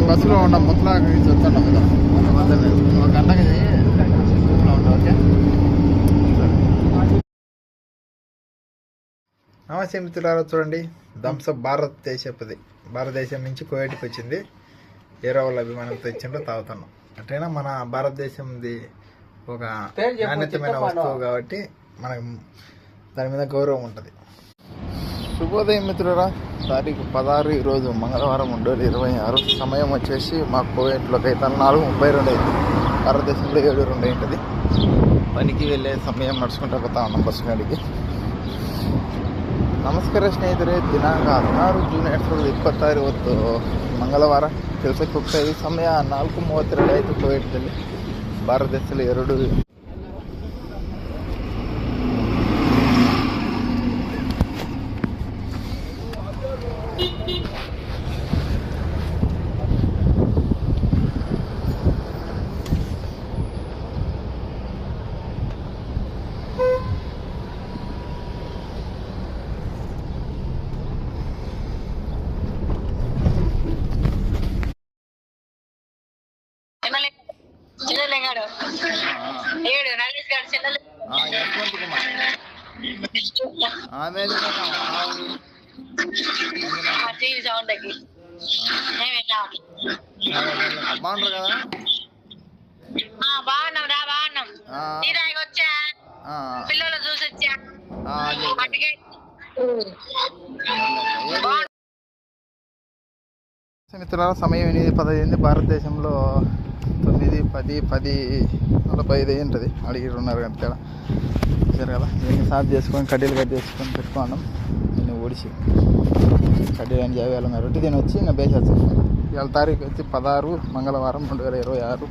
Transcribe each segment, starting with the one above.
బస్సులో ఉన్నాం, ముత్తలా వచ్చాం కదా, ఒక గంటకి ఉంటాం. ఓకే, నమస్తే మిత్రులారా. చూడండి, థమ్సప్ భారతదేశం నుంచి కువైట్కి వచ్చింది. ఏరో వాళ్ళ అభిమానంతో ఇచ్చిండ్రో తాగుతున్నాం. అట్లయినా మన భారతదేశంది ఒక నాణ్యతమైన వస్తువు కాబట్టి మనకు దాని మీద గౌరవం ఉంటుంది. శుభోదయం మిత్రులారా. తారీఖు 16 ఈరోజు మంగళవారం 2026. సమయం వచ్చేసి మాకు కువైట్లోకి అయితే 4:32 అయింది. భారతదేశంలో 7:02 అయింటుంది. పనికి వెళ్ళే సమయం నడుచుకుంటూ పోతా ఉన్నాం బస్సు గాడికి. ನಮಸ್ಕಾರ ಸ್ನೇಹಿತರೆ. ದಿನಾಂಕ 16 ಜೂನ್ 2026 ಇವತ್ತು ಮಂಗಳವಾರ. ಕೆಲಸಕ್ಕೆ ಹೋಗ್ತಾ ಇದ್ದೀವಿ. ಸಮಯ 4:32 ಆಯಿತು. ಕುವೈಟ್ದಲ್ಲಿ ಭಾರತ ದೇಶದಲ್ಲಿ 2 బాగుంటారు కదా. పిల్లలు చూసి వచ్చా. మిత్రులారా, సమయం 8:15 భారతదేశంలో 9:10:45 ఉంటుంది. అడిగి 2:30 గంటల తేడా సరే కదా. దీన్ని సాఫ్ చేసుకొని కడ్డీలు కట్ చేసుకొని పెట్టుకున్నాం. దీన్ని ఓడిసి కడ్డీలు అని చేయాలి కాబట్టి దీన్ని వచ్చి ఇంకా బేసేస్తాం. ఇవాళ తారీఖు వచ్చి 16 మంగళవారం 2026.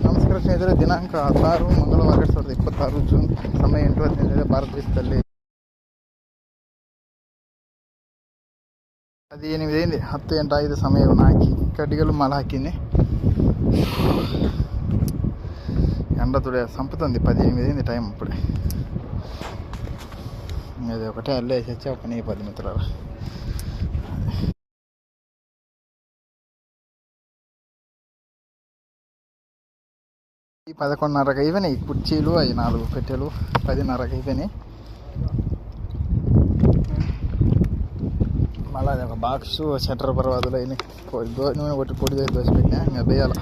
నమస్కారం స్నేహితులు. ದಿನಾಂಕ 16 ಮಂಗಳವಾರ 2026 ಜೂನ್. ಸಮಯ 8:15 ಭಾರತದೇಶದಲ್ಲಿ 18 ಅయింది. 10 ಗಂಟೆ ಆಗಿದೆ ಸಮಯವನ್ನು ಹಾಕಿ ಕಡ್ಡಿಗಳು ಮಳೆ ಹಾಕಿನಿ. ఎండ తుడే సంపుతుంది. 18 అయింది టైం. అప్పుడే అది ఒకటే అల్లు వేసి వచ్చి ఒక 10 మిత్రులారా. ఈ 11:30కి అయిపోయినాయి కుర్చీలు. అవి 4 పెట్టెలు 10:30కి అయిపోయినాయి. మళ్ళీ అది ఒక బాక్స్ షట్టర్ పర్వాదులు అయినాయి. నూనె కొట్టి పొడి చేసి దోసి పెట్టినా. ఇంకా వేయాల